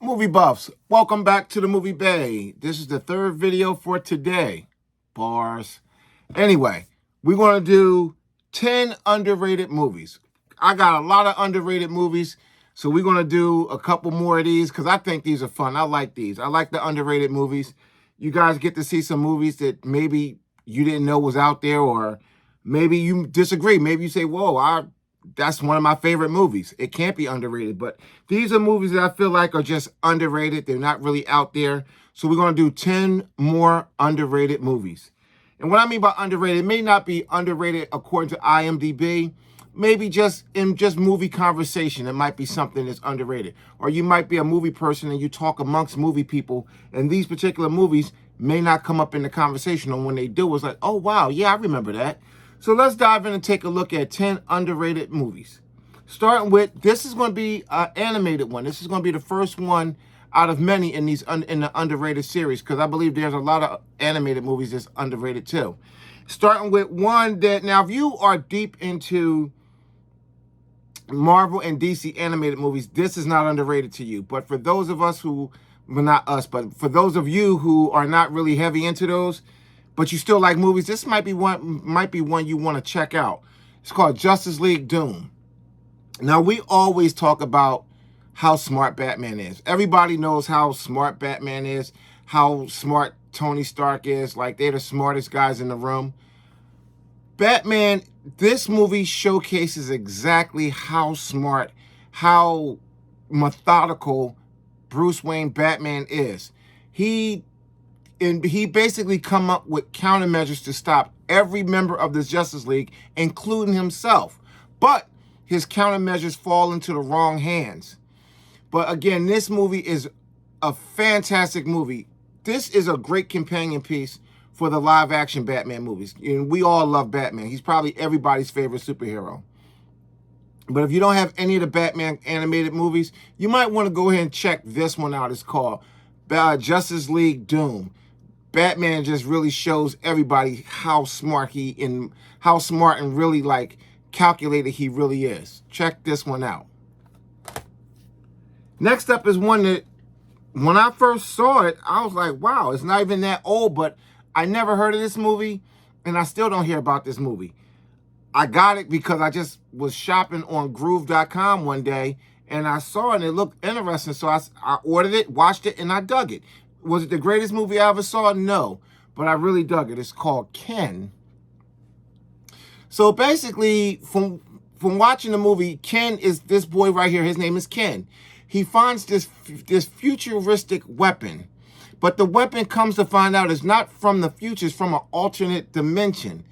Movie buffs, welcome back to the Movie Bay. This is the third video for today. Bars. Anyway, we're going to do 10 underrated movies. I got a lot of underrated movies, so we're going to do a couple more of these because I think these are fun. I like these. I like the underrated movies. You guys get to see some movies that maybe you didn't know was out there, or maybe you disagree. Maybe you say, whoa, that's one of my favorite movies. It can't be underrated, but these are movies that I feel like are just underrated. They're not really out there. So we're going to do 10 more underrated movies. And what I mean by underrated, it may not be underrated according to IMDb. Maybe just in movie conversation, it might be something that's underrated. Or you might be a movie person and you talk amongst movie people, and these particular movies may not come up in the conversation. And when they do, it's like, oh, wow, yeah, I remember that. So let's dive in and take a look at 10 underrated movies. Starting with, this is going to be an animated one. This is going to be the first one out of many in the underrated series, because I believe there's a lot of animated movies that's underrated too. Starting with one that, now if you are deep into Marvel and DC animated movies, this is not underrated to you. But for those of us who, well, not us, but for those of you who are not really heavy into those, but you still like movies, this might be one you want to check out. It's called Justice League Doom. Now, we always talk about how smart Batman is. Everybody knows how smart Batman is, how smart Tony Stark is. Like, they're the smartest guys in the room. Batman, this movie showcases exactly how smart, how methodical Bruce Wayne Batman is. He basically come up with countermeasures to stop every member of the Justice League, including himself. But his countermeasures fall into the wrong hands. But again, this movie is a fantastic movie. This is a great companion piece for the live-action Batman movies. And we all love Batman. He's probably everybody's favorite superhero. But if you don't have any of the Batman animated movies, you might want to go ahead and check this one out. It's called Justice League Doom. Batman just really shows everybody how smart and really like calculated he really is. Check this one out. Next up is one that when I first saw it, I was like, wow, it's not even that old, but I never heard of this movie, and I still don't hear about this movie. I got it because I just was shopping on Groove.com one day, and I saw it, and it looked interesting, so I ordered it, watched it, and I dug it. Was it the greatest movie I ever saw? No, but I really dug it. It's called Ken. So basically, from watching the movie, Ken is this boy right here. His name is Ken. He finds this futuristic weapon, but the weapon comes to find out is not from the future, it's from an alternate dimension.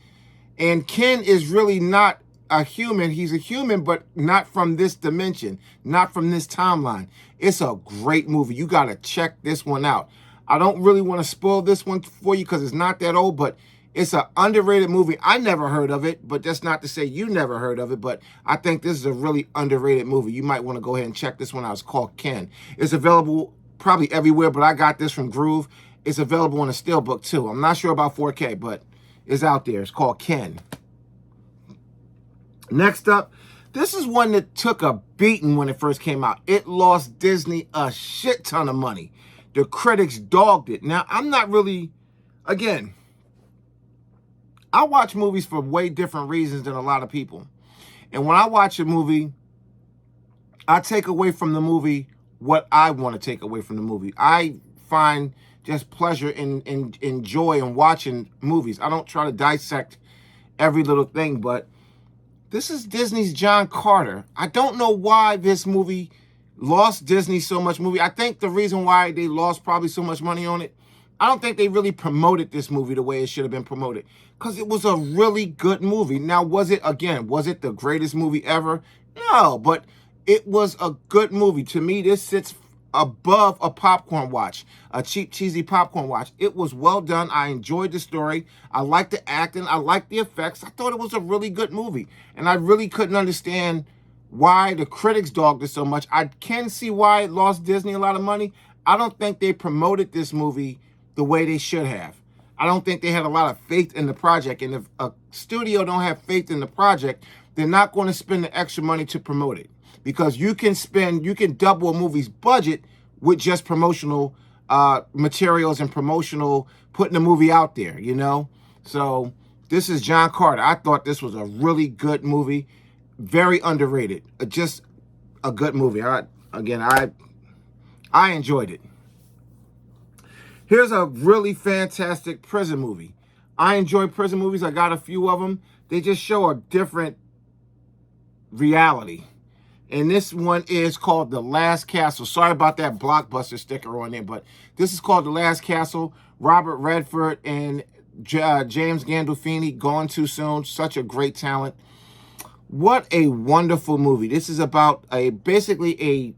And Ken is really not a human. He's a human, but not from this dimension, not from this timeline. It's a great movie. You got to check this one out. I don't really want to spoil this one for you because it's not that old, but it's an underrated movie. I never heard of it, but that's not to say you never heard of it, but I think this is a really underrated movie. You might want to go ahead and check this one out. It's called Ken. It's available probably everywhere, but I got this from Groove. It's available on a Steelbook too. I'm not sure about 4K, but it's out there. It's called Ken. Next up, this is one that took a beating when it first came out. It lost Disney a shit ton of money. The critics dogged it. Now, I'm not really, again, I watch movies for way different reasons than a lot of people. And when I watch a movie, I take away from the movie what I want to take away from the movie. I find just pleasure and joy in watching movies. I don't try to dissect every little thing, but this is Disney's John Carter. I don't know why this movie lost Disney so much movie. I think the reason why they lost probably so much money on it, I don't think they really promoted this movie the way it should have been promoted, because it was a really good movie. Now, was it the greatest movie ever? No, but it was a good movie. To me, this sits above a popcorn watch, a cheap, cheesy popcorn watch. It was well done. I enjoyed the story. I liked the acting. I liked the effects. I thought it was a really good movie. And I really couldn't understand why the critics dogged it so much. I can see why it lost Disney a lot of money. I don't think they promoted this movie the way they should have. I don't think they had a lot of faith in the project. And if a studio don't have faith in the project, they're not going to spend the extra money to promote it. Because you can double a movie's budget with just promotional materials and promotional putting the movie out there, you know? So this is John Carter. I thought this was a really good movie, very underrated. Just a good movie. I enjoyed it. Here's a really fantastic prison movie. I enjoy prison movies. I got a few of them. They just show a different reality. And this one is called The Last Castle. Sorry about that Blockbuster sticker on there, but this is called The Last Castle. Robert Redford and James Gandolfini, gone too soon. Such a great talent. What a wonderful movie. This is about basically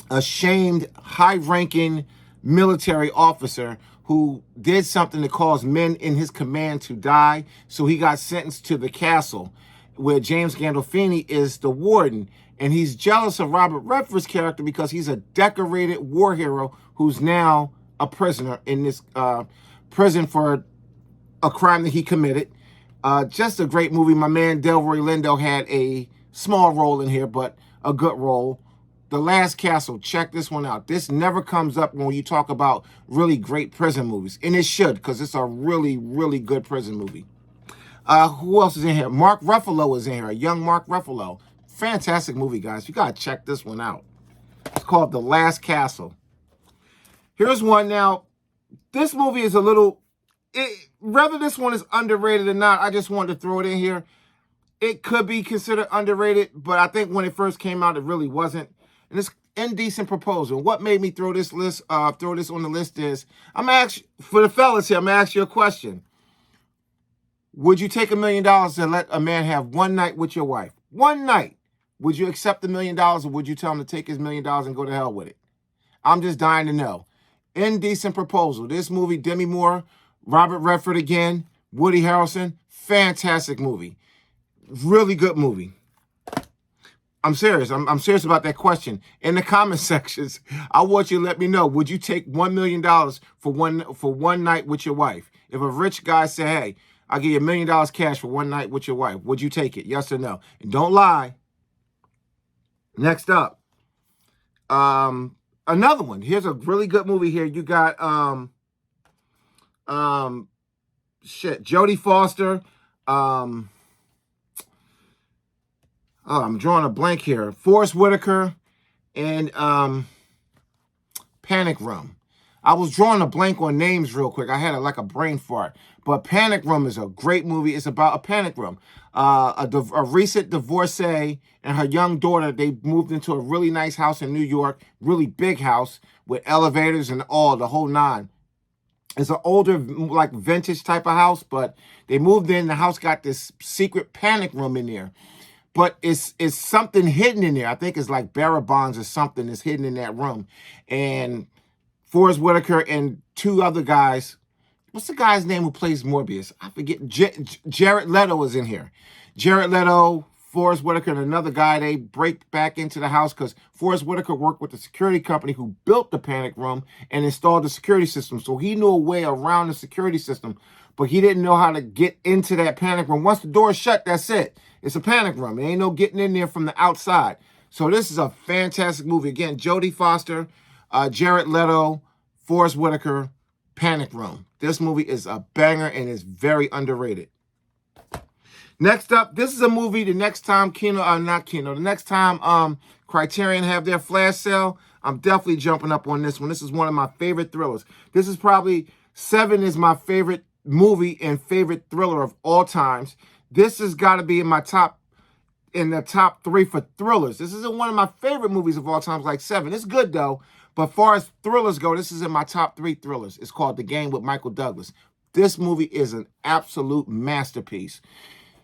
a shamed, high-ranking military officer who did something to cause men in his command to die. So he got sentenced to the castle, where James Gandolfini is the warden. And he's jealous of Robert Redford's character because he's a decorated war hero who's now a prisoner in this prison for a crime that he committed. Just a great movie. My man Delroy Lindo had a small role in here, but a good role. The Last Castle, check this one out. This never comes up when you talk about really great prison movies. And it should, because it's a really, really good prison movie. Who else is in here? Mark Ruffalo is in here, a young Mark Ruffalo. Fantastic movie, guys. You got to check this one out. It's called The Last Castle. Here's one now. This movie is a little... whether this one is underrated or not, I just wanted to throw it in here. It could be considered underrated, but I think when it first came out, it really wasn't. And it's Indecent Proposal. What made me throw this on the list is, for the fellas here, I'm gonna ask you a question. Would you take $1 million and let a man have one night with your wife? One night. Would you accept $1 million, or would you tell him to take his $1 million and go to hell with it? I'm just dying to know. Indecent Proposal. This movie, Demi Moore, Robert Redford again, Woody Harrelson. Fantastic movie. Really good movie. I'm serious. I'm serious about that question. In the comment sections, I want you to let me know. Would you take $1 million for one night with your wife? If a rich guy said, hey, I'll give you $1 million cash for one night with your wife, would you take it? Yes or no? And don't lie. Next up. Another one. Here's a really good movie here. You got Jodie Foster. I'm drawing a blank here. Forest Whitaker and Panic Room. I was drawing a blank on names real quick. I had like a brain fart. But Panic Room is a great movie. It's about a panic room. A recent divorcee and her young daughter, they moved into a really nice house in New York, really big house with elevators and all, the whole nine. It's an older, like vintage type of house, but they moved in. The house got this secret panic room in there. But it's something hidden in there. I think it's like bearer bonds or something is hidden in that room. And Forest Whitaker and two other guys. What's the guy's name who plays Morbius? I forget. Jared Leto is in here. Jared Leto, Forest Whitaker, and another guy, they break back into the house because Forest Whitaker worked with the security company who built the panic room and installed the security system. So he knew a way around the security system, but he didn't know how to get into that panic room. Once the door is shut, that's it. It's a panic room. There ain't no getting in there from the outside. So this is a fantastic movie. Again, Jodie Foster, Jared Leto, Forest Whitaker, Panic Room. This movie is a banger and is very underrated. Next up, this is a movie the next time the next time Criterion have their flash sale, I'm definitely jumping up on this one. This is one of my favorite thrillers. This is probably, Seven is my favorite movie and favorite thriller of all times. This has got to be in the top 3 for thrillers. This isn't one of my favorite movies of all times like Seven. It's good though. But as far as thrillers go, this is in my top 3 thrillers. It's called The Game with Michael Douglas. This movie is an absolute masterpiece.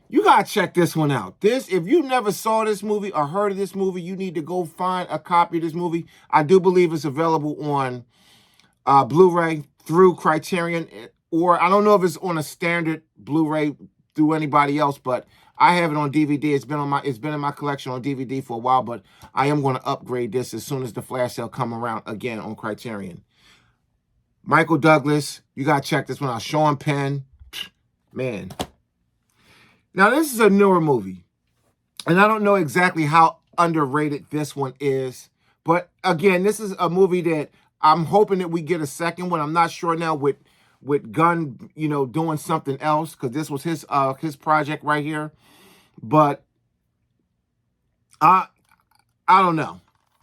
You got to check this one out. If you never saw this movie or heard of this movie, you need to go find a copy of this movie. I do believe it's available on Blu-ray through Criterion, or I don't know if it's on a standard Blu-ray through anybody else, but I have it on DVD. It's been in my collection on DVD for a while, but I am going to upgrade this as soon as the flash sale come around again on Criterion. Michael Douglas, you got to check this one out. Sean Penn, man. Now, this is a newer movie, and I don't know exactly how underrated this one is, But again, this is a movie that I'm hoping that we get a second one. I'm not sure now with Gunn, you know, doing something else, because this was his project right here. But I don't know.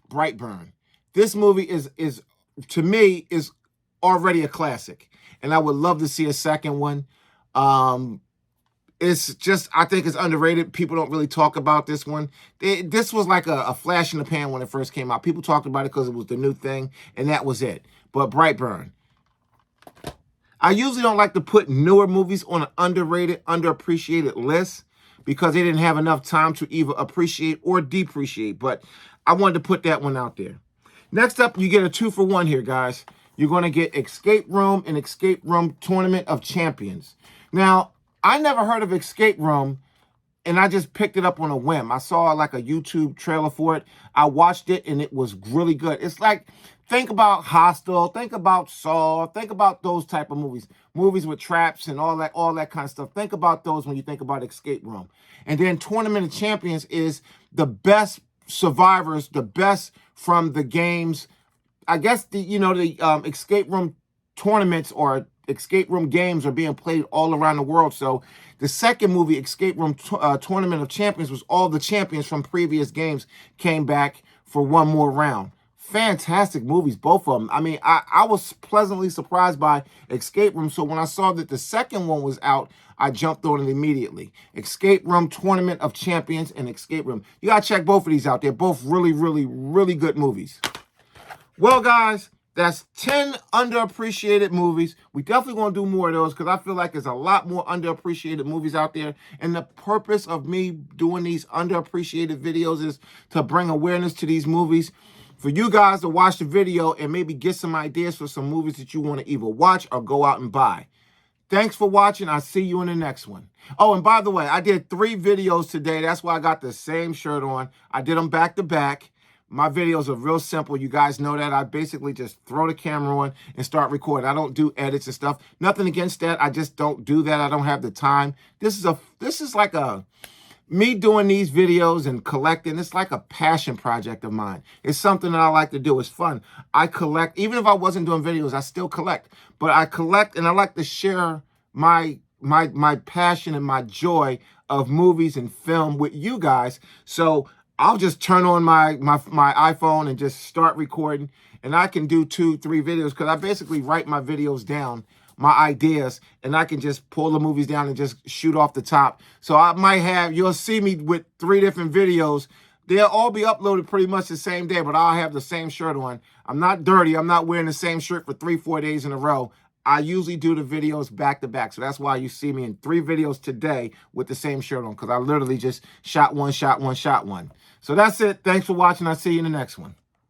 Brightburn. This movie is to me is already a classic, and I would love to see a second one. It's just, I think it's underrated. People don't really talk about this one. This was like a flash in the pan when it first came out. People talked about it because it was the new thing, and that was it. But Brightburn. I usually don't like to put newer movies on an underrated, underappreciated list because they didn't have enough time to either appreciate or depreciate. But I wanted to put that one out there. Next up, you get a 2-for-1 here, guys. You're going to get Escape Room and Escape Room Tournament of Champions. Now, I never heard of Escape Room, and I just picked it up on a whim. I saw like a YouTube trailer for it. I watched it, and it was really good. It's like, think about Hostel, think about Saw, think about those type of movies. Movies with traps and all that kind of stuff. Think about those when you think about Escape Room. And then Tournament of Champions is the best survivors, the best from the games. I guess the Escape Room tournaments or Escape Room games are being played all around the world. So the second movie, Escape Room Tournament of Champions, was all the champions from previous games came back for one more round. Fantastic movies, both of them. I mean, I was pleasantly surprised by Escape Room. So when I saw that the second one was out, I jumped on it immediately. Escape Room Tournament of Champions and Escape Room. You got to check both of these out. They're both really, really, really good movies. Well, guys, that's 10 underappreciated movies. We definitely want to do more of those because I feel like there's a lot more underappreciated movies out there. And the purpose of me doing these underappreciated videos is to bring awareness to these movies, for you guys to watch the video and maybe get some ideas for some movies that you want to either watch or go out and buy. Thanks for watching. I'll see you in the next one. Oh, and by the way, I did 3 videos today. That's why I got the same shirt on. I did them back to back. My videos are real simple. You guys know that. I basically just throw the camera on and start recording. I don't do edits and stuff. Nothing against that. I just don't do that. I don't have the time. This is like me doing these videos and collecting. It's like a passion project of mine. It's something that I like to do. It's fun. I collect. Even if I wasn't doing videos, I still collect. But I collect, and I like to share my passion and my joy of movies and film with you guys. So I'll just turn on my iPhone and just start recording, and I can do 2-3 videos because I basically write my videos down, my ideas, and I can just pull the movies down and just shoot off the top. So I might you'll see me with 3 different videos. They'll all be uploaded pretty much the same day, but I'll have the same shirt on. I'm not dirty. I'm not wearing the same shirt for 3-4 days in a row. I usually do the videos back to back. So that's why you see me in 3 videos today with the same shirt on, because I literally just shot one. So that's it. Thanks for watching. I'll see you in the next one.